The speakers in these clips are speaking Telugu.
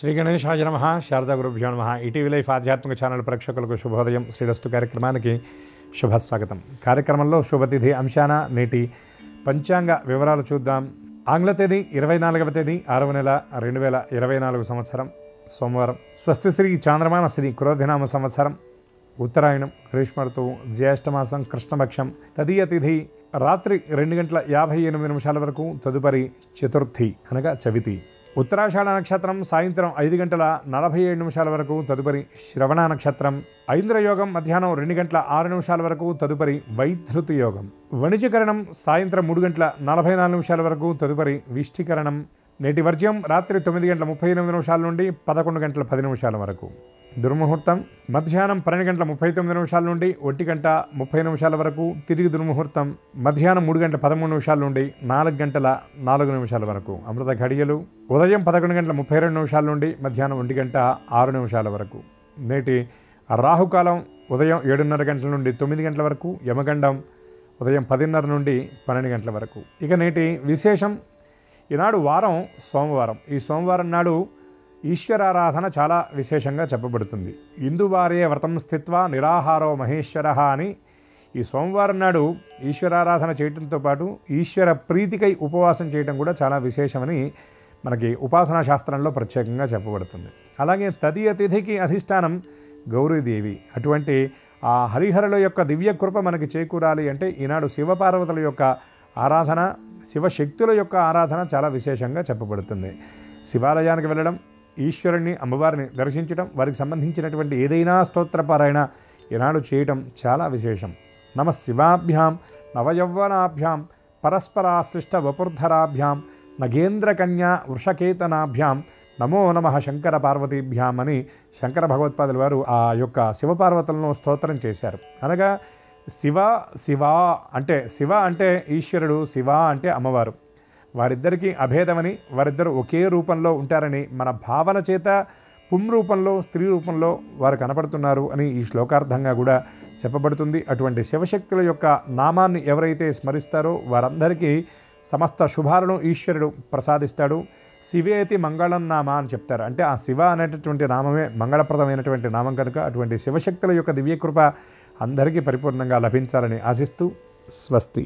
శ్రీ గణేశాయ నమః. శారదా గురుభ్యో నమః. ఈటీవీ లైఫ్ ఆధ్యాత్మిక ఛానల్ ప్రేక్షకులకు శుభోదయం. శ్రీరస్తు కార్యక్రమానికి శుభస్వాగతం. కార్యక్రమంలో శుభతిథి అంశాన నేటి పంచాంగ వివరాలు చూద్దాం. ఆంగ్ల తేదీ 24వ తేదీ 6వ నెల 2024 సంవత్సరం సోమవారం. స్వస్తి శ్రీ చాంద్రమాన శ్రీ క్రోధినామ సంవత్సరం ఉత్తరాయణం, గ్రీష్మ ఋతువు, జ్యేష్ఠమాసం, కృష్ణపక్షం. తదీయ తిథి రాత్రి 2:58 వరకు, తదుపరి చతుర్థి అనగా చవితి. ఉత్తరాషాఢ నక్షత్రం సాయంత్రం 5:47 వరకు, తదుపరి శ్రవణ నక్షత్రం. ఐంద్రయోగం మధ్యాహ్నం 2:06 వరకు, తదుపరి వైధృతి యోగం. వణిజకరణం సాయంత్రం 3:44 వరకు, తదుపరి విష్టికరణం. నేటి వర్జ్యం రాత్రి 9:38 నుండి 11:10 వరకు. దుర్ముహూర్తం మధ్యాహ్నం 12:39 నుండి 1:30 వరకు, తిరిగి దుర్ముహూర్తం మధ్యాహ్నం 3:13 నుండి 4:04 వరకు. అమృత ఘడియలు ఉదయం 11:32 నుండి మధ్యాహ్నం 1:06 వరకు. నేటి రాహుకాలం ఉదయం 7:30 నుండి 9 వరకు, యమగండం ఉదయం 10:30 నుండి 12 వరకు. ఇక నేటి విశేషం, ఈనాడు వారం సోమవారం. ఈ సోమవారం నాడు ఈశ్వరారాధన చాలా విశేషంగా చెప్పబడుతుంది. ఇందువారే వ్రతం స్థిత్వా నిరాహారో మహేశ్వర అని ఈ సోమవారం నాడు ఈశ్వరారాధన చేయడంతో పాటు ఈశ్వర ప్రీతికై ఉపవాసం చేయడం కూడా చాలా విశేషమని మనకి ఉపాసనా శాస్త్రంలో ప్రత్యేకంగా చెప్పబడుతుంది. అలాగే తదియ తిథికి అధిష్టానం గౌరీదేవి. అటువంటి ఆ హరిహరుల యొక్క దివ్య కృప మనకి చేకూరాలి అంటే ఈనాడు శివపార్వతుల యొక్క ఆరాధన, శివశక్తుల యొక్క ఆరాధన చాలా విశేషంగా చెప్పబడుతుంది. శివాలయానికి వెళ్ళడం, ఈశ్వరుని అమ్మవారిని దర్శించడం, వారికి సంబంధించినటువంటి ఏదైనా స్తోత్రపారాయణ ఈనాడు చేయటం చాలా విశేషం. నమ శివాభ్యాం నవయౌవనాభ్యాం పరస్పరాశ్లిష్ట వపుర్ధరాభ్యాం నగేంద్రకన్యా వృషకేతనాభ్యాం నమో నమః శంకర పార్వతీభ్యాం అని శంకర భగవత్పాదుల వారు ఆ యొక్క శివపార్వతులను స్తోత్రం చేశారు. అనగా శివ అంటే ఈశ్వరుడు, శివ అంటే అమ్మవారు. వారిద్దరికీ అభేదమని, వారిద్దరు ఒకే రూపంలో ఉంటారని మన భావన చేత పుంరూపంలో, స్త్రీ రూపంలో వారు కనపడుతున్నారు అని ఈ శ్లోకార్థంగా కూడా చెప్పబడుతుంది. అటువంటి శివశక్తుల యొక్క నామాన్ని ఎవరైతే స్మరిస్తారో వారందరికీ సమస్త శుభాలను ఈశ్వరుడు ప్రసాదిస్తాడు. శివేతి మంగళం నామ అని చెప్తారు. అంటే ఆ శివ అనేటటువంటి నామమే మంగళప్రదమైనటువంటి నామం కనుక అటువంటి శివశక్తుల యొక్క దివ్యకృప అందరికీ పరిపూర్ణంగా లభించాలని ఆశిస్తూ స్వస్తి.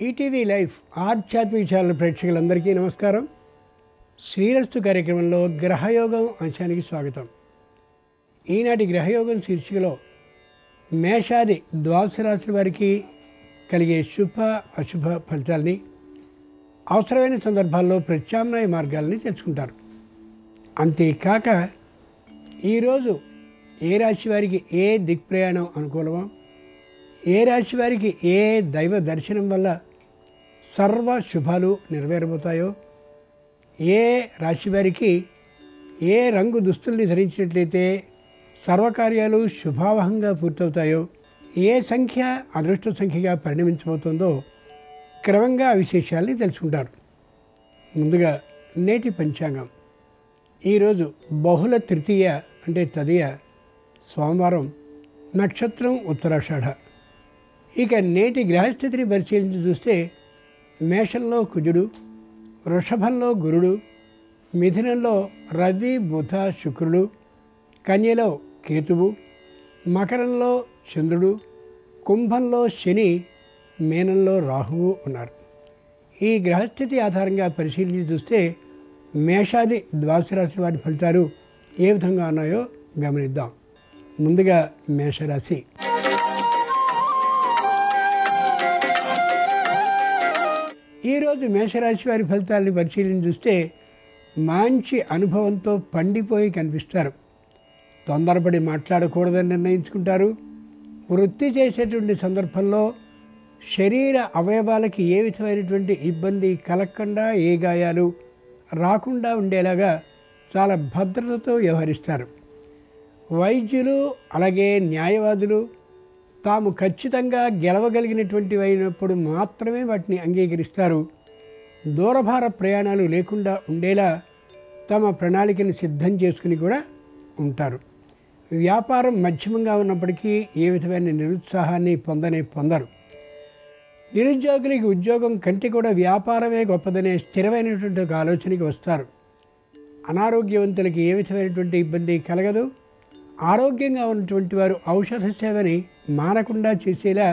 ఈటీవీ లైఫ్ ఆధ్యాత్మిక ఛానల్ ప్రేక్షకులందరికీ నమస్కారం. శ్రీరస్తు కార్యక్రమంలో గ్రహయోగం అంశానికి స్వాగతం. ఈనాటి గ్రహయోగం శీర్షికలో మేషాది ద్వాదశ రాశుల వారికి కలిగే శుభ అశుభ ఫలితాలని, అవసరమైన సందర్భాల్లో ప్రత్యామ్నాయ మార్గాలని తెలుసుకుంటారు. అంతేకాక ఈరోజు ఏ రాశి వారికి ఏ దిక్ప్రయాణం అనుకూలమో, ఏ రాశి వారికి ఏ దైవ దర్శనం వల్ల సర్వ శుభాలు నెరవేరబోతాయో, ఏ రాశి వారికి ఏ రంగు దుస్తుల్ని ధరించినట్లయితే సర్వకార్యాలు శుభావహంగా పూర్తవుతాయో, ఏ సంఖ్య అదృష్ట సంఖ్యగా పరిణమించబోతుందో క్రమంగా ఆ విశేషాల్ని తెలుసుకుంటారు. ముందుగా నేటి పంచాంగం. ఈరోజు బహుళ తృతీయ అంటే తదియ సోమవారం, నక్షత్రం ఉత్తరాషాఢ. ఇక నేటి గ్రహస్థితిని పరిశీలించి చూస్తే మేషంలో కుజుడు, వృషభంలో గురుడు, మిథునంలో రవి బుధ శుక్రుడు, కన్యలో కేతువు, మకరంలో చంద్రుడు, కుంభంలో శని, మీనంలో రాహువు ఉన్నారు. ఈ గ్రహస్థితి ఆధారంగా పరిశీలించి చూస్తే మేషాది ద్వాదశ రాశి వారి ఫలితాలు ఏ విధంగా ఉన్నాయో గమనిద్దాం. ముందుగా మేషరాశి. ఈరోజు మేషరాశి వారి ఫలితాలని పరిశీలించి చూస్తే మంచి అనుభవంతో పండిపోయి కనిపిస్తారు. తొందరపడి మాట్లాడకూడదని నిర్ణయించుకుంటారు. వృత్తి చేసేటువంటి సందర్భంలో శరీర అవయవాలకి ఏ విధమైనటువంటి ఇబ్బంది కలగకుండా, ఏ గాయాలు రాకుండా ఉండేలాగా చాలా భద్రతతో వ్యవహరిస్తారు. వైద్యులు అలాగే న్యాయవాదులు తాము ఖచ్చితంగా గెలవగలిగినటువంటి అయినప్పుడు మాత్రమే వాటిని అంగీకరిస్తారు. దూరభార ప్రయాణాలు లేకుండా ఉండేలా తమ ప్రణాళికను సిద్ధం చేసుకుని కూడా ఉంటారు. వ్యాపారం మధ్యమంగా ఉన్నప్పటికీ ఏ విధమైన నిరుత్సాహాన్ని పొందరు. నిరుద్యోగులకి ఉద్యోగం కంటే కూడా వ్యాపారమే గొప్పదనే స్థిరమైనటువంటి ఒక ఆలోచనకి వస్తారు. అనారోగ్యవంతులకి ఏ విధమైనటువంటి ఇబ్బంది కలగదు. ఆరోగ్యంగా ఉన్నటువంటి వారు ఔషధ సేవని మానకుండా చేసేలా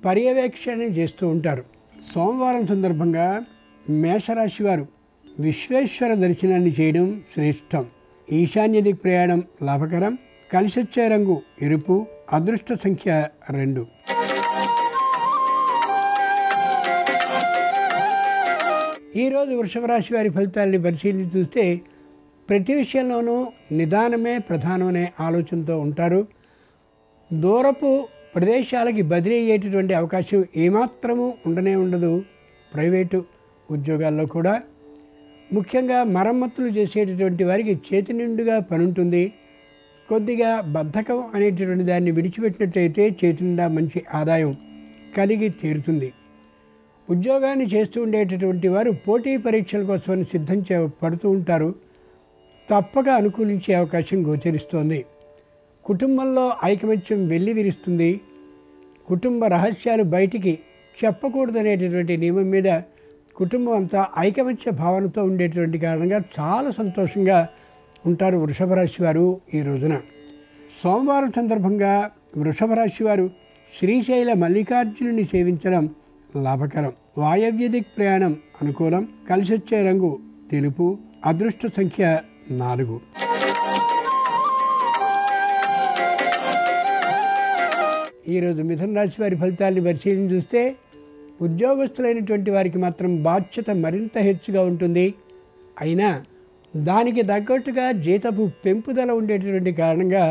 పర్యవేక్షణ చేస్తూ ఉంటారు. సోమవారం సందర్భంగా మేషరాశి వారు విశ్వేశ్వర దర్శనాన్ని చేయడం శ్రేష్టం. ఈశాన్య దిక్ ప్రయాణం లాభకరం. కలిసొచ్చే రంగు ఎరుపు. అదృష్ట సంఖ్య 2. ఈరోజు వృషభ రాశి వారి ఫలితాలని పరిశీలించి చూస్తే ప్రతి విషయంలోనూ నిదానమే ప్రధానమనే ఆలోచనతో ఉంటారు. దూరపు ప్రదేశాలకి బదిలీ అయ్యేటటువంటి అవకాశం ఏమాత్రము ఉండనే ఉండదు. ప్రైవేటు ఉద్యోగాల్లో కూడా ముఖ్యంగా మరమ్మతులు చేసేటటువంటి వారికి చేతి నిండుగా పని ఉంటుంది. కొద్దిగా బద్ధకం అనేటటువంటి దాన్ని విడిచిపెట్టినట్లయితే చేతి నిండా మంచి ఆదాయం కలిగి తీరుతుంది. ఉద్యోగాన్ని చేస్తూ ఉండేటటువంటి వారు పోటీ పరీక్షల కోసమని సిద్ధం పడుతూ ఉంటారు. తప్పక అనుకూలించే అవకాశం గోచరిస్తోంది. కుటుంబంలో ఐకమత్యం వెల్లివిరుస్తుంది. కుటుంబ రహస్యాలు బయటికి చెప్పకూడదనేటటువంటి నియమం మీద కుటుంబం అంతా ఐకమత్య భావనతో ఉండేటువంటి కారణంగా చాలా సంతోషంగా ఉంటారు వృషభ రాశి వారు ఈ రోజున. సోమవారం సందర్భంగా వృషభ రాశి వారు శ్రీశైల మల్లికార్జునుని సేవించడం లాభకరం. వాయవ్య దిక్ ప్రయాణం అనుకూలం. కలిసొచ్చే రంగు తెలుపు. అదృష్ట సంఖ్య 4. ఈరోజు మిథున రాశి వారి ఫలితాన్ని పరిశీలించి చూస్తే ఉద్యోగస్తులైనటువంటి వారికి మాత్రం బాధ్యత మరింత హెచ్చుగా ఉంటుంది. అయినా దానికి తగ్గట్టుగా జీతపు పెంపుదల ఉండేటటువంటి కారణంగా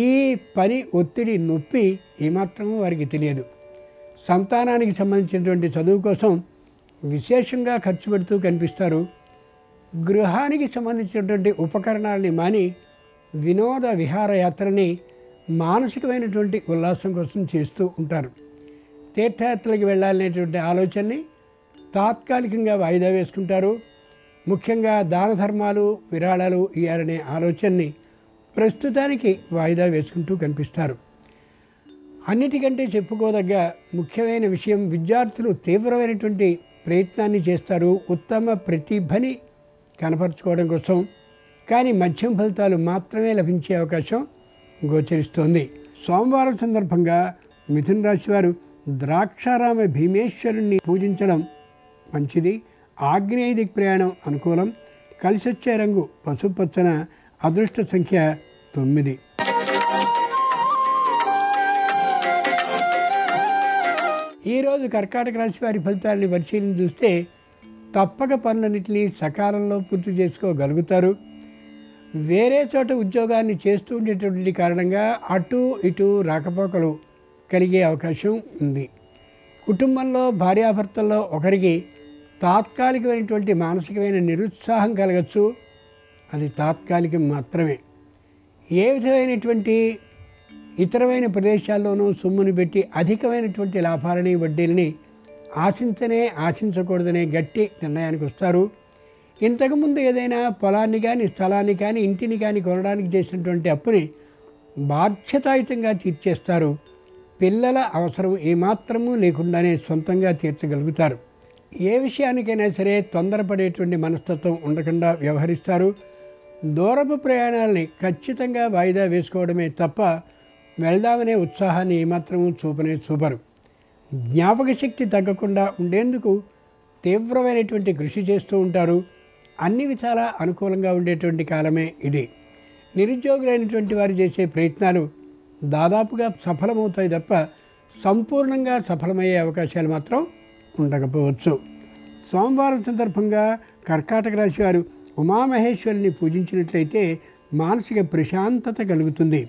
ఈ పని ఒత్తిడి నొప్పి ఏమాత్రమూ వారికి తెలియదు. సంతానానికి సంబంధించినటువంటి చదువు కోసం విశేషంగా ఖర్చు పెడుతూ కనిపిస్తారు. గృహానికి సంబంధించినటువంటి ఉపకరణాలని మాని వినోద విహారయాత్రని మానసికమైనటువంటి ఉల్లాసం కోసం చేస్తూ ఉంటారు. తీర్థయాత్రలకు వెళ్ళాలనేటువంటి ఆలోచనని తాత్కాలికంగా వాయిదా వేసుకుంటారు. ముఖ్యంగా దాన ధర్మాలు విరాళాలు ఇవ్వాలనే ఆలోచనని ప్రస్తుతానికి వాయిదా వేసుకుంటూ కనిపిస్తారు. అన్నిటికంటే చెప్పుకోదగ్గ ముఖ్యమైన విషయం విద్యార్థులు తీవ్రమైనటువంటి ప్రయత్నాన్ని చేస్తారు ఉత్తమ ప్రతిభని కనపరుచుకోవడం కోసం. కానీ మధ్యం ఫలితాలు మాత్రమే లభించే అవకాశం గోచరిస్తోంది. సోమవారం సందర్భంగా మిథున రాశి వారు ద్రాక్షారామ భీమేశ్వరుణ్ణి పూజించడం మంచిది. ఆగ్నేయ దిక్ ప్రయాణం అనుకూలం. కలిసొచ్చే రంగు పసుపచ్చన. అదృష్ట సంఖ్య 9. ఈరోజు కర్కాటక రాశి వారి ఫలితాలని పరిశీలన చూస్తే తప్పక పనులన్నింటినీ సకాలంలో పూర్తి చేసుకోగలుగుతారు. వేరే చోట ఉద్యోగాన్ని చేస్తూ ఉండేటువంటి కారణంగా అటు ఇటు రాకపోకలు కలిగే అవకాశం ఉంది. కుటుంబంలో భార్యాభర్తల్లో ఒకరికి తాత్కాలికమైనటువంటి మానసికమైన నిరుత్సాహం కలగచ్చు. అది తాత్కాలికం మాత్రమే. ఏ విధమైనటువంటి ఇతరమైన ప్రదేశాల్లోనూ సొమ్ముని పెట్టి అధికమైనటువంటి లాభాలని వడ్డీలని ఆశించకూడదనే గట్టి నిర్ణయానికి వస్తారు. ఇంతకుముందు ఏదైనా పొలాన్ని కానీ స్థలాన్ని కానీ ఇంటిని కానీ కొనడానికి చేసినటువంటి అప్పుని బాధ్యతాయుతంగా తీర్చేస్తారు. పిల్లల అవసరం ఏమాత్రమూ లేకుండానే సొంతంగా తీర్చగలుగుతారు. ఏ విషయానికైనా సరే తొందరపడేటువంటి మనస్తత్వం ఉండకుండా వ్యవహరిస్తారు. దూరపు ప్రయాణాలని ఖచ్చితంగా వాయిదా వేసుకోవడమే తప్ప వెళ్దామనే ఉత్సాహాన్ని ఏమాత్రమూ చూపరు. జ్ఞాపక శక్తి తగ్గకుండా ఉండేందుకు తీవ్రమైనటువంటి కృషి చేస్తూ ఉంటారు. అన్ని విధాలా అనుకూలంగా ఉండేటువంటి కాలమే ఇది. నిరుద్యోగులైనటువంటి వారు చేసే ప్రయత్నాలు దాదాపుగా సఫలమవుతాయి తప్ప సంపూర్ణంగా సఫలమయ్యే అవకాశాలు మాత్రం ఉండకపోవచ్చు. సోమవారం సందర్భంగా కర్కాటక రాశి వారు ఉమామహేశ్వరిని పూజించినట్లయితే మానసిక ప్రశాంతత కలుగుతుంది.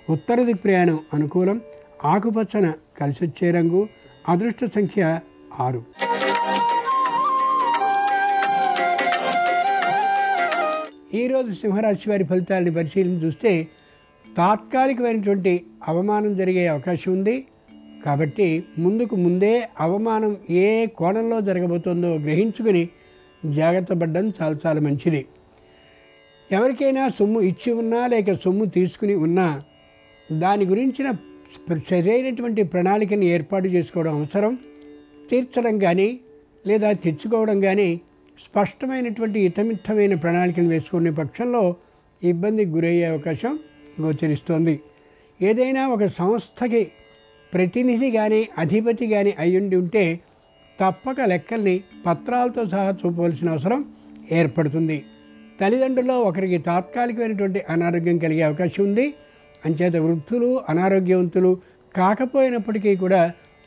ఉత్తర దిక్ ప్రయాణం అనుకూలం. ఆకుపచ్చన కలిసొచ్చే రంగు. అదృష్ట సంఖ్య 6. ఈరోజు సింహరాశి వారి ఫలితాలని పరిశీలన చూస్తే తాత్కాలికమైనటువంటి అవమానం జరిగే అవకాశం ఉంది. కాబట్టి ముందే అవమానం ఏ కోణంలో జరగబోతుందో గ్రహించుకుని జాగ్రత్త పడడం చాలా మంచిది. ఎవరికైనా సొమ్ము ఇచ్చి ఉన్నా లేక సొమ్ము తీసుకుని ఉన్నా దాని గురించిన సరైనటువంటి ప్రణాళికని ఏర్పాటు చేసుకోవడం అవసరం. తీర్చడం కానీ లేదా తెచ్చుకోవడం కానీ స్పష్టమైనటువంటి ఇతమిత్తమైన ప్రణాళికలు వేసుకునే పక్షంలో ఇబ్బందికి గురయ్యే అవకాశం గోచరిస్తోంది. ఏదైనా ఒక సంస్థకి ప్రతినిధి కానీ అధిపతి కానీ అయ్యుండి ఉంటే తప్పక లెక్కల్ని పత్రాలతో సహా చూపవలసిన అవసరం ఏర్పడుతుంది. తల్లిదండ్రుల్లో ఒకరికి తాత్కాలికమైనటువంటి అనారోగ్యం కలిగే అవకాశం ఉంది. అంచేత వృద్ధులు అనారోగ్యవంతులు కాకపోయినప్పటికీ కూడా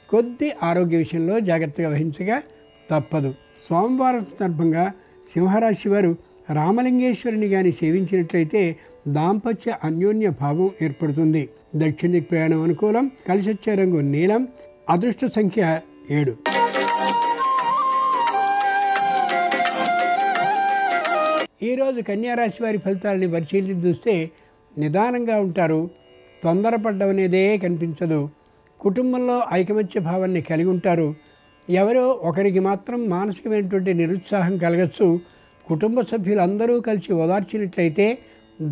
కొద్ది ఆరోగ్య విషయంలో జాగ్రత్తగా వహించగా తప్పదు. సోమవారం సందర్భంగా సింహరాశి వారు రామలింగేశ్వరుని కానీ సేవించినట్లయితే దాంపత్య అన్యోన్య భావం ఏర్పడుతుంది. దక్షిణ దిక్ ప్రయాణం అనుకూలం. కలిసి వచ్చే రంగు నీలం. అదృష్ట సంఖ్య 7. ఈరోజు కన్యారాశి వారి ఫలితాలని పరిశీలించి చూస్తే నిదానంగా ఉంటారు. తొందరపడ్డం అనేదే కనిపించదు. కుటుంబంలో ఐకమత్య భావాన్ని కలిగి ఉంటారు. ఎవరో ఒకరికి మాత్రం మానసికమైనటువంటి నిరుత్సాహం కలగచ్చు. కుటుంబ సభ్యులందరూ కలిసి ఓదార్చినట్లయితే,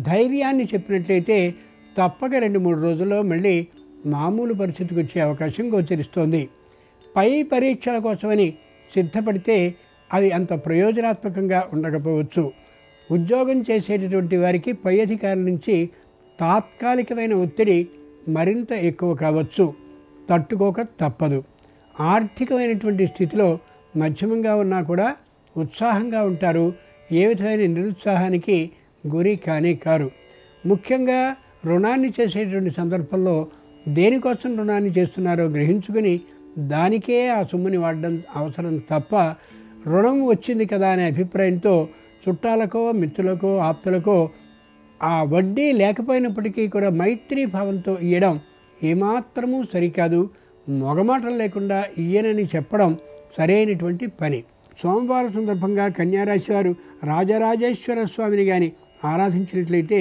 ధైర్యాన్ని చెప్పినట్లయితే తప్పక 2-3 రోజుల్లో మళ్ళీ మామూలు పరిస్థితికి వచ్చే అవకాశం గోచరిస్తోంది. పై పరీక్షల కోసమని సిద్ధపడితే అవి అంత ప్రయోజనాత్మకంగా ఉండకపోవచ్చు. ఉద్యోగం చేసేటటువంటి వారికి పై అధికారుల నుంచి తాత్కాలికమైన ఒత్తిడి మరింత ఎక్కువ కావచ్చు. తట్టుకోక తప్పదు. ఆర్థికమైనటువంటి స్థితిలో మధ్యమంగా ఉన్నా కూడా ఉత్సాహంగా ఉంటారు. ఏ విధమైన నిరుత్సాహానికి గురి కానే కారు. ముఖ్యంగా రుణాన్ని చేసేటువంటి సందర్భంలో దేనికోసం రుణాన్ని చేస్తున్నారో గ్రహించుకుని దానికే ఆ సొమ్ముని వాడడం అవసరం తప్ప రుణం వచ్చింది కదా అనే అభిప్రాయంతో చుట్టాలకో మిత్రులకో ఆప్తులకో ఆ వడ్డీ లేకపోయినప్పటికీ కూడా మైత్రీ భావంతో ఇవ్వడం ఏమాత్రమూ సరికాదు. మొగమాటలు లేకుండా ఇయ్యనని చెప్పడం సరైనటువంటి పని. సోమవారం సందర్భంగా కన్యారాశి వారు రాజరాజేశ్వర స్వామిని కానీ ఆరాధించినట్లయితే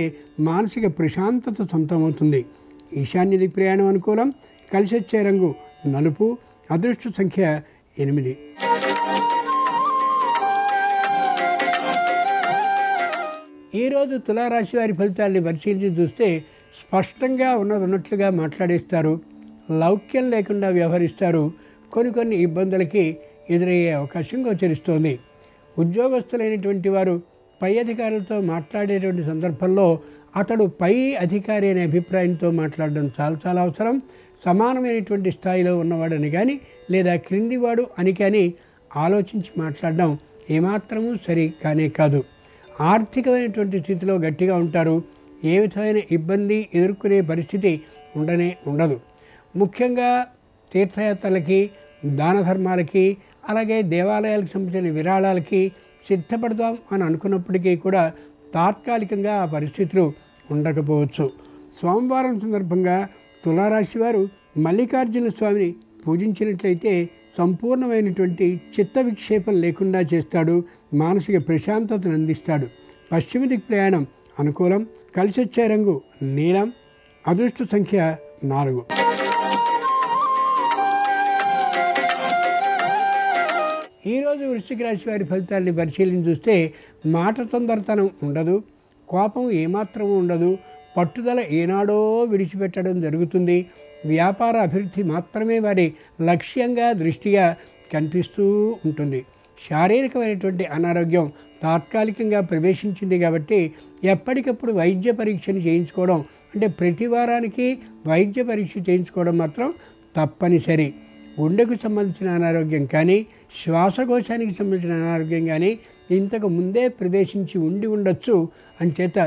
మానసిక ప్రశాంతత సొంతమవుతుంది. ఈశాన్య దిక్ ప్రయాణం అనుకూలం. కలిసి వచ్చే రంగు నలుపు. అదృష్ట సంఖ్య 8. ఈరోజు తులారాశి వారి ఫలితాలని పరిశీలించి చూస్తే స్పష్టంగా ఉన్నట్లుగా మాట్లాడేస్తారు. లౌక్యం లేకుండా వ్యవహరిస్తారు. కొన్ని ఇబ్బందులకి ఎదురయ్యే అవకాశం గోచరిస్తోంది. ఉద్యోగస్తులైనటువంటి వారు పై అధికారులతో మాట్లాడేటువంటి సందర్భంలో అతడు పై అధికారి అనే అభిప్రాయంతో మాట్లాడడం చాలా అవసరం. సమానమైనటువంటి స్థాయిలో ఉన్నవాడని కానీ లేదా క్రిందివాడు అని కానీ ఆలోచించి మాట్లాడడం ఏమాత్రమూ సరి కానే కాదు. ఆర్థికమైనటువంటి స్థితిలో గట్టిగా ఉంటారు. ఏ విధమైన ఇబ్బంది ఎదుర్కొనే పరిస్థితి ఉండదు. ముఖ్యంగా తీర్థయాత్రలకి, దాన ధర్మాలకి, అలాగే దేవాలయాలకు సంబంధించిన విరాళాలకి సిద్ధపడదాం అని అనుకున్నప్పటికీ కూడా తాత్కాలికంగా ఆ పరిస్థితులు ఉండకపోవచ్చు. సోమవారం సందర్భంగా తులారాశి వారు మల్లికార్జున స్వామిని పూజించినట్లయితే సంపూర్ణమైనటువంటి చిత్త విక్షేపం లేకుండా చేస్తాడు. మానసిక ప్రశాంతతను అందిస్తాడు. పశ్చిమ దిక్ ప్రయాణం అనుకూలం. కలిసి వచ్చే రంగు నీలం. అదృష్ట సంఖ్య 4. ఈరోజు వృశ్చిక రాశి వారి ఫలితాన్ని పరిశీలించి చూస్తే మాట తొందరతనం ఉండదు. కోపం ఏమాత్రమూ ఉండదు. పట్టుదల ఏనాడో విడిచిపెట్టడం జరుగుతుంది. వ్యాపార అభివృద్ధి మాత్రమే వారి లక్ష్యంగా దృష్టిగా కనిపిస్తూ ఉంటుంది. శారీరకమైనటువంటి అనారోగ్యం తాత్కాలికంగా ప్రవేశించింది కాబట్టి ఎప్పటికప్పుడు వైద్య పరీక్షను చేయించుకోవడం, అంటే ప్రతి వారానికి వైద్య పరీక్ష చేయించుకోవడం మాత్రం తప్పనిసరి. గుండెకు సంబంధించిన అనారోగ్యం కానీ, శ్వాసకోశానికి సంబంధించిన అనారోగ్యం కానీ ఇంతకు ముందే ప్రవేశించి ఉండొచ్చు. అంచేత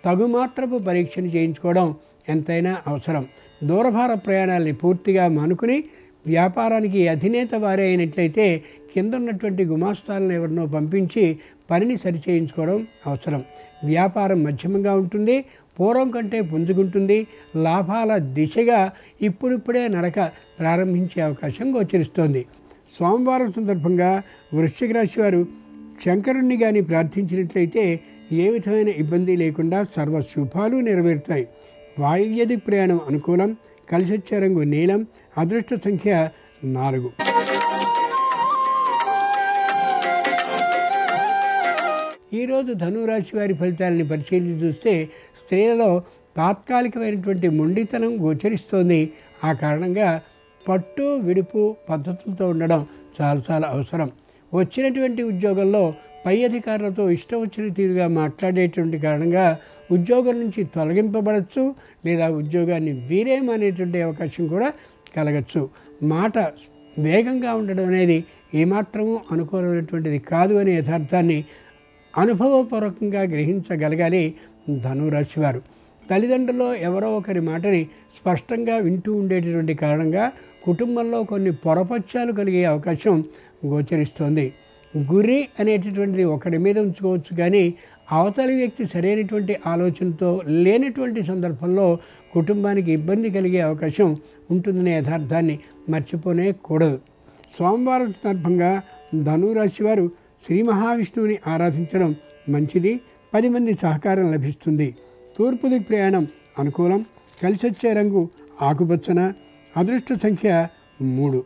తగుమాత్రపు పరీక్షను చేయించుకోవడం ఎంతైనా అవసరం. దూరభార ప్రయాణాలని పూర్తిగా మానుకుని వ్యాపారానికి అధినేత వారే అయినట్లయితే కింద ఉన్నటువంటి గుమాస్తాలను ఎవరినో పంపించి పనిని సరిచేయించుకోవడం అవసరం. వ్యాపారం మధ్యమంగా ఉంటుంది. పూర్వం కంటే పుంజుకుంటుంది. లాభాల దిశగా ఇప్పుడిప్పుడే నడక ప్రారంభించే అవకాశం గోచరిస్తోంది. సోమవారం సందర్భంగా వృశ్చిక రాశి వారు శంకరుణ్ణి కానీ ప్రార్థించినట్లయితే ఏ విధమైన ఇబ్బంది లేకుండా సర్వ శుభాలు నెరవేరుతాయి. వాయువ్య దిక్ ప్రయాణం అనుకూలం. కలిసి వచ్చే రంగు నీలం. అదృష్ట సంఖ్య 4. ఈరోజు ధనురాశి వారి ఫలితాలని పరిశీలించి చూస్తే స్త్రీలలో తాత్కాలికమైనటువంటి మొండితనం గోచరిస్తోంది. ఆ కారణంగా పట్టు విడుపు పద్ధతులతో ఉండడం చాలా అవసరం. వచ్చినటువంటి ఉద్యోగంలో పై అధికారులతో ఇష్టం వచ్చిన తీరుగా మాట్లాడేటువంటి కారణంగా ఉద్యోగం నుంచి తొలగింపబడచ్చు, లేదా ఉద్యోగాన్ని వీరేమనేటువంటి అవకాశం కూడా కలగచ్చు. మాట వేగంగా ఉండడం అనేది ఏమాత్రమూ అనుకూలమైనటువంటిది కాదు అనే యథార్థాన్ని అనుభవపూర్వకంగా గ్రహించగలగాలి ధనురాశి వారు. తల్లిదండ్రుల్లో ఎవరో ఒకరి మాటని స్పష్టంగా వింటూ ఉండేటటువంటి కారణంగా కుటుంబంలో కొన్ని పొరపత్యాలు కలిగే అవకాశం గోచరిస్తోంది. గురి అనేటటువంటిది ఒకరి మీద ఉంచుకోవచ్చు, కానీ అవతలి వ్యక్తి సరైనటువంటి ఆలోచనతో లేనటువంటి సందర్భంలో కుటుంబానికి ఇబ్బంది కలిగే అవకాశం ఉంటుందనే యథార్థాన్ని మర్చిపోనే కూడదు. సోమవారం సందర్భంగా ధనురాశి వారు శ్రీ మహావిష్ణువుని ఆరాధించడం మంచిది. 10 మంది సహకారం లభిస్తుంది. తూర్పు దిక్కు ప్రయాణం అనుకూలం. కలిసొచ్చే రంగు ఆకుపచ్చన. అదృష్ట సంఖ్య 3.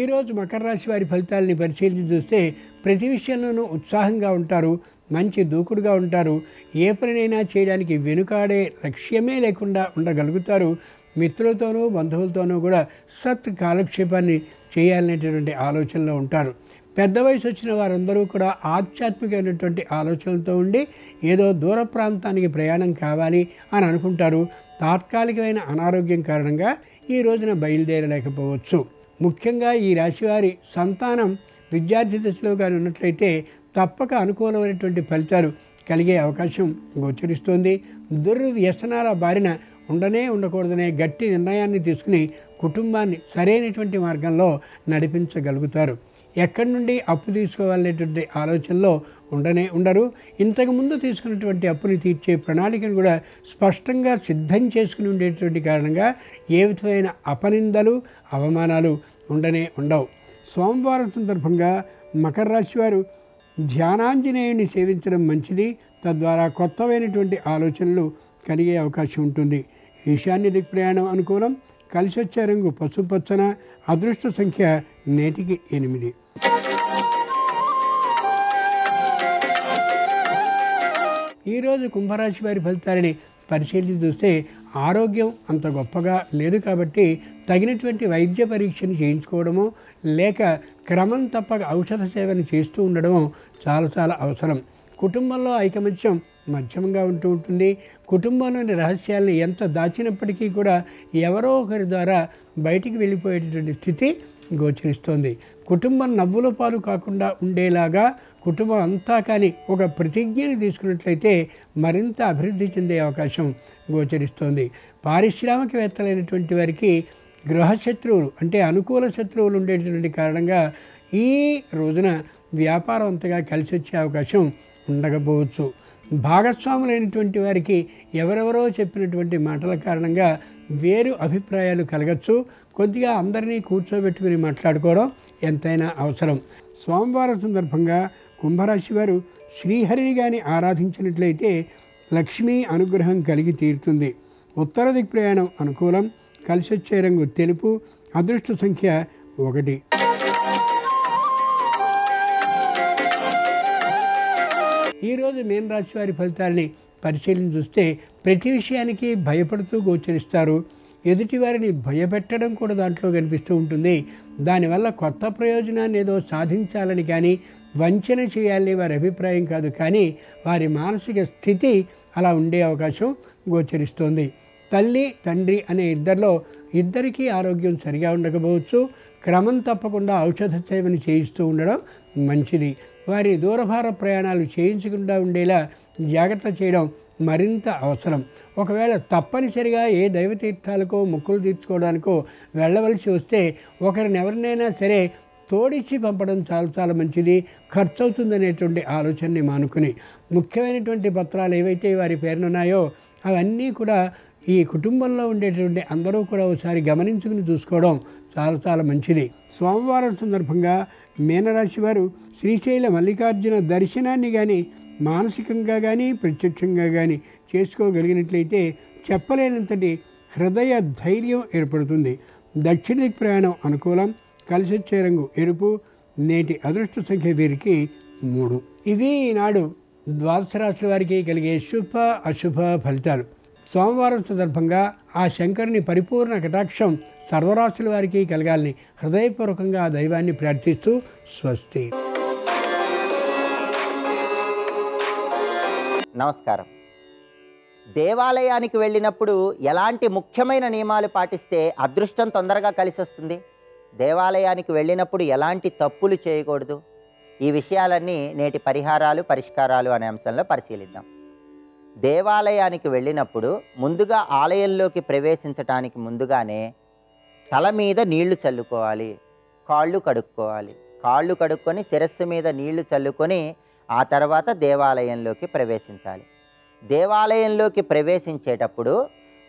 ఈరోజు మకర రాశి వారి ఫలితాలని పరిశీలించి చూస్తే ప్రతి విషయంలోనూ ఉత్సాహంగా ఉంటారు, మంచి దూకుడుగా ఉంటారు. ఏ పనినైనా చేయడానికి వెనుకాడే లక్ష్యమే లేకుండా ఉండగలుగుతారు. మిత్రులతోనూ బంధువులతోనూ కూడా సత్ కాలక్షేపాన్ని చేయాలనేటటువంటి ఆలోచనలో ఉంటారు. పెద్ద వయసు వచ్చిన వారందరూ కూడా ఆధ్యాత్మికమైనటువంటి ఆలోచనలతో ఉండి ఏదో దూర ప్రాంతానికి ప్రయాణం కావాలి అని అనుకుంటారు. తాత్కాలికమైన అనారోగ్యం కారణంగా ఈ రోజున బయలుదేరలేకపోవచ్చు. ముఖ్యంగా ఈ రాశివారి సంతానం విద్యార్థి దశలో కానీ ఉన్నట్లయితే తప్పక అనుకూలమైనటువంటి ఫలితాలు కలిగే అవకాశం గోచరిస్తోంది. దుర్వ్యసనాల బారిన ఉండకూడదనే గట్టి నిర్ణయాన్ని తీసుకుని కుటుంబాన్ని సరైనటువంటి మార్గంలో నడిపించగలుగుతారు. ఎక్కడి నుండి అప్పు తీసుకోవాలనేటువంటి ఆలోచనలో ఉండరు. ఇంతకుముందు తీసుకున్నటువంటి అప్పుని తీర్చే ప్రణాళికను కూడా స్పష్టంగా సిద్ధం చేసుకుని ఉండేటువంటి కారణంగా ఏ విధమైన అపనిందలు అవమానాలు ఉండవు. సోమవారం సందర్భంగా మకర రాశి వారు ధ్యానాంజనేయుని సేవించడం మంచిది. తద్వారా కొత్తమైనటువంటి ఆలోచనలు కలిగే అవకాశం ఉంటుంది. ఈశాన్య దిక్ ప్రయాణం అనుకూలం. కలిసొచ్చే రంగు పసుపచ్చన. అదృష్ట సంఖ్య నేటికి 8. ఈరోజు కుంభరాశి వారి ఫలితాలని పరిశీలించి చూస్తే ఆరోగ్యం అంత గొప్పగా లేదు కాబట్టి తగినటువంటి వైద్య పరీక్షను చేయించుకోవడమో లేక క్రమం తప్పక ఔషధ సేవను చేస్తూ ఉండడమో చాలా అవసరం. కుటుంబంలో ఐకమత్యం మధ్యమంగా ఉంటుంది. కుటుంబంలోని రహస్యాలను ఎంత దాచినప్పటికీ కూడా ఎవరో ఒకరి ద్వారా బయటికి వెళ్ళిపోయేటటువంటి స్థితి గోచరిస్తోంది. కుటుంబం నవ్వుల పాలు కాకుండా ఉండేలాగా కుటుంబం అంతా కానీ ఒక ప్రతిజ్ఞని తీసుకున్నట్లయితే మరింత అభివృద్ధి చెందే అవకాశం గోచరిస్తోంది. పారిశ్రామికవేత్తలైనటువంటి వారికి గృహశత్రువులు అంటే అనుకూల శత్రువులు ఉండేటటువంటి కారణంగా ఈ రోజున వ్యాపారం అంతగా కలిసి వచ్చే అవకాశం ఉండకపోవచ్చు. భాగస్వాములైనటువంటి వారికి ఎవరెవరో చెప్పినటువంటి మాటల కారణంగా వేరు అభిప్రాయాలు కలగచ్చు. కొద్దిగా అందరినీ కూర్చోబెట్టుకుని మాట్లాడుకోవడం ఎంతైనా అవసరం. సోమవారం సందర్భంగా కుంభరాశి వారు శ్రీహరిని కానీ ఆరాధించినట్లయితే లక్ష్మీ అనుగ్రహం కలిగి తీరుతుంది. ఉత్తర దిక్ ప్రయాణం అనుకూలం. కలిసొచ్చే రంగు తెలుపు. అదృష్ట సంఖ్య 1. ఈరోజు మీన రాశి వారి ఫలితాలని పరిశీలించి చూస్తే ప్రతి విషయానికి భయపడుతూ గోచరిస్తారు. ఎదుటివారిని భయపెట్టడం కూడా దాంట్లో కనిపిస్తూ ఉంటుంది. దానివల్ల కొత్త ప్రయోజనాన్ని ఏదో సాధించాలని కానీ వంచన చేయాలని వారి అభిప్రాయం కాదు, కానీ వారి మానసిక స్థితి అలా ఉండే అవకాశం గోచరిస్తోంది. తల్లి తండ్రి అనే ఇద్దరికీ ఆరోగ్యం సరిగా ఉండకపోవచ్చు. క్రమం తప్పకుండా ఔషధ సేవను చేయిస్తూ ఉండడం మంచిది. వారి దూరభార ప్రయాణాలు చేయించకుండా ఉండేలా జాగ్రత్త చేయడం మరింత అవసరం. ఒకవేళ తప్పనిసరిగా ఏ దైవతీర్థాలకో మొక్కులు తీర్చుకోవడానికో వెళ్ళవలసి వస్తే ఎవరినైనా సరే తోడిచ్చి పంపడం చాలా మంచిది. ఖర్చు అవుతుందనేటువంటి ఆలోచనని మానుకుని ముఖ్యమైనటువంటి పత్రాలు ఏవైతే వారి పేరునున్నాయో అవన్నీ కూడా ఈ కుటుంబంలో ఉండేటువంటి అందరూ కూడా ఒకసారి గమనించుకుని చూసుకోవడం చాలా మంచిది. సోమవారం సందర్భంగా మీనరాశి వారు శ్రీశైల మల్లికార్జున దర్శనాన్ని కానీ మానసికంగా కానీ ప్రత్యక్షంగా కానీ చేసుకోగలిగినట్లయితే చెప్పలేనంతటి హృదయ ధైర్యం ఏర్పడుతుంది. దక్షిణ దిక్ ప్రయాణం అనుకూలం. కలిసొచ్చే రంగు ఎరుపు. నేటి అదృష్ట సంఖ్య వీరికి 3. ఇవి ఈనాడు ద్వాదశ రాశుల వారికి కలిగే శుభ అశుభ ఫలితాలు. సోమవారం సందర్భంగా ఆ శంకరుని పరిపూర్ణ కటాక్షం సర్వరాశుల వారికి కలగాలని హృదయపూర్వకంగా ఆ దైవాన్ని ప్రార్థిస్తూ స్వస్తి. నమస్కారం. దేవాలయానికి వెళ్ళినప్పుడు ఎలాంటి ముఖ్యమైన నియమాలు పాటిస్తే అదృష్టం తొందరగా కలిసి వస్తుంది, దేవాలయానికి వెళ్ళినప్పుడు ఎలాంటి తప్పులు చేయకూడదు, ఈ విషయాలన్నీ నేటి పరిష్కారాలు అనే అంశంలో పరిశీలిద్దాం. దేవాలయానికి వెళ్ళినప్పుడు ముందుగా ఆలయంలోకి ప్రవేశించటానికి ముందుగానే తల మీద నీళ్లు చల్లుకోవాలి, కాళ్ళు కడుక్కోవాలి. కాళ్ళు కడుక్కొని శిరస్సు మీద నీళ్లు చల్లుకొని ఆ తర్వాత దేవాలయంలోకి ప్రవేశించాలి. దేవాలయంలోకి ప్రవేశించేటప్పుడు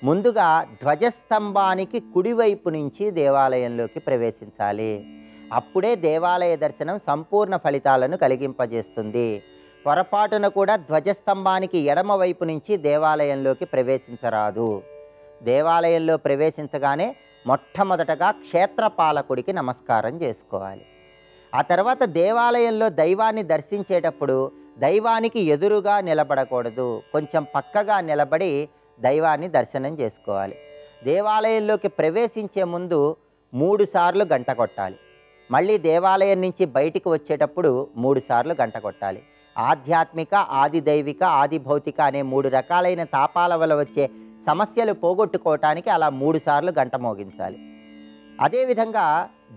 ముందుగా ధ్వజస్తంభానికి కుడివైపు నుంచి దేవాలయంలోకి ప్రవేశించాలి. అప్పుడే దేవాలయ దర్శనం సంపూర్ణ ఫలితాలను కలిగింపజేస్తుంది. పొరపాటున కూడా ధ్వజస్తంభానికి ఎడమ వైపు నుంచి దేవాలయంలోకి ప్రవేశించరాదు. దేవాలయంలో ప్రవేశించగానే మొట్టమొదటగా క్షేత్రపాలకుడికి నమస్కారం చేసుకోవాలి. ఆ తర్వాత దేవాలయంలో దైవాన్ని దర్శించేటప్పుడు దైవానికి ఎదురుగా నిలబడకూడదు, కొంచెం పక్కగా నిలబడి దైవాన్ని దర్శనం చేసుకోవాలి. దేవాలయంలోకి ప్రవేశించే ముందు 3 సార్లు గంట కొట్టాలి. మళ్ళీ దేవాలయం నుంచి బయటికి వచ్చేటప్పుడు 3 సార్లు గంట కొట్టాలి. ఆధ్యాత్మిక, ఆది దైవిక, ఆది భౌతిక అనే 3 రకాలైన తాపాల వల్ల వచ్చే సమస్యలు పోగొట్టుకోవటానికి అలా 3 సార్లు గంట మోగించాలి. అదేవిధంగా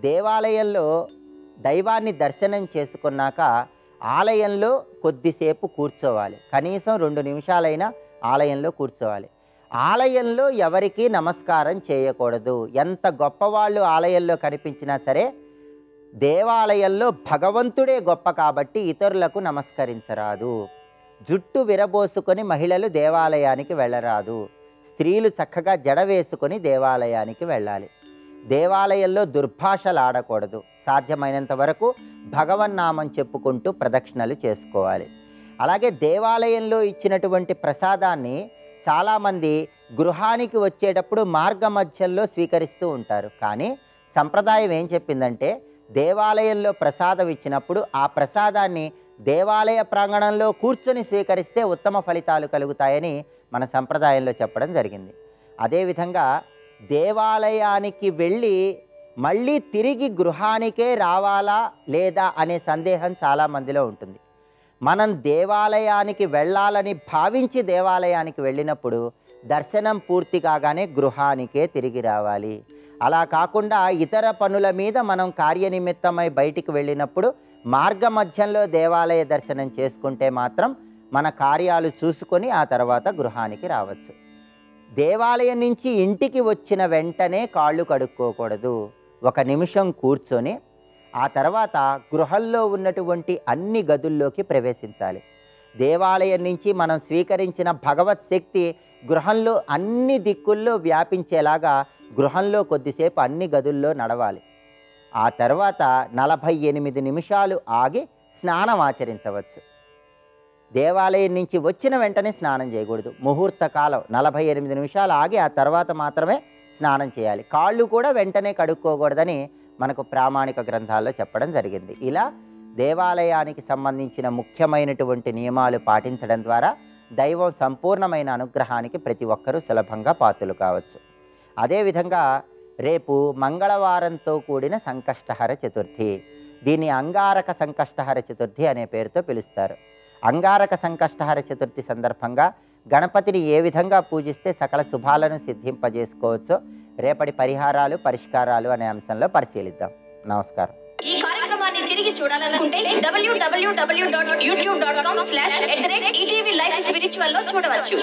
దేవాలయంలో దైవాన్ని దర్శనం చేసుకున్నాక ఆలయంలో కొద్దిసేపు కూర్చోవాలి. కనీసం 2 నిమిషాలైనా ఆలయంలో కూర్చోవాలి. ఆలయంలో ఎవరికీ నమస్కారం చేయకూడదు. ఎంత గొప్పవాళ్ళు ఆలయంలో కనిపించినా సరే దేవాలయంలో భగవంతుడే గొప్ప కాబట్టి ఇతరులకు నమస్కరించరాదు. జుట్టు విరబోసుకొని మహిళలు దేవాలయానికి వెళ్ళరాదు. స్త్రీలు చక్కగా జడ వేసుకొని దేవాలయానికి వెళ్ళాలి. దేవాలయంలో దుర్భాషలు ఆడకూడదు. సాధ్యమైనంత వరకు భగవన్నామం చెప్పుకుంటూ ప్రదక్షిణలు చేసుకోవాలి. అలాగే దేవాలయంలో ఇచ్చినటువంటి ప్రసాదాన్ని చాలామంది గృహానికి వచ్చేటప్పుడు మార్గ మధ్యంలో స్వీకరిస్తూ ఉంటారు. కానీ సంప్రదాయం ఏం చెప్పిందంటే దేవాలయంలో ప్రసాదం ఇచ్చినప్పుడు ఆ ప్రసాదాన్ని దేవాలయ ప్రాంగణంలో కూర్చొని స్వీకరిస్తే ఉత్తమ ఫలితాలు కలుగుతాయని మన సంప్రదాయంలో చెప్పడం జరిగింది. అదేవిధంగా దేవాలయానికి వెళ్ళి మళ్ళీ తిరిగి గృహానికే రావాలా లేదా అనే సందేహం చాలామందిలో ఉంటుంది. మనం దేవాలయానికి వెళ్ళాలని భావించి దేవాలయానికి వెళ్ళినప్పుడు దర్శనం పూర్తి కాగానే గృహానికే తిరిగి రావాలి. అలా కాకుండా ఇతర పనుల మీద మనం కార్యనిమిత్తమై బయటికి వెళ్ళినప్పుడు మార్గ మధ్యంలో దేవాలయ దర్శనం చేసుకుంటే మాత్రం మన కార్యాలు చూసుకొని ఆ తర్వాత గృహానికి రావచ్చు. దేవాలయం నుంచి ఇంటికి వచ్చిన వెంటనే కాళ్ళు కడుక్కోకూడదు. 1 నిమిషం కూర్చొని ఆ తర్వాత గృహంలో ఉన్నటువంటి అన్ని గదుల్లోకి ప్రవేశించాలి. దేవాలయం నుంచి మనం స్వీకరించిన భగవత్ శక్తి గృహంలో అన్ని దిక్కుల్లో వ్యాపించేలాగా గృహంలో కొద్దిసేపు అన్ని గదుల్లో నడవాలి. ఆ తర్వాత 48 నిమిషాలు ఆగి స్నానం ఆచరించవచ్చు. దేవాలయం నుంచి వచ్చిన వెంటనే స్నానం చేయకూడదు. ముహూర్త కాలం 48 నిమిషాలు ఆగి ఆ తర్వాత మాత్రమే స్నానం చేయాలి. కాళ్ళు కూడా వెంటనే కడుక్కోకూడదని మనకు ప్రామాణిక గ్రంథాల్లో చెప్పడం జరిగింది. ఇలా దేవాలయానికి సంబంధించిన ముఖ్యమైనటువంటి నియమాలు పాటించడం ద్వారా దైవం సంపూర్ణమైన అనుగ్రహానికి ప్రతి ఒక్కరూ సులభంగా పాత్రలు కావచ్చు. అదేవిధంగా రేపు మంగళవారంతో కూడిన సంకష్టహర చతుర్థి. దీన్ని అంగారక సంకష్టహర చతుర్థి అనే పేరుతో పిలుస్తారు. అంగారక సంకష్టహర చతుర్థి సందర్భంగా గణపతిని ఏ విధంగా పూజిస్తే సకల శుభాలను సిద్ధింపజేసుకోవచ్చో రేపటి పరిష్కారాలు అనే అంశంలో పరిశీలిద్దాం. నమస్కారం. ఈ కార్యక్రమాన్ని తిరిగి చూడాలనుకుంటే www.youtube.com/ETV Life Spiritual లో చూడవచ్చు.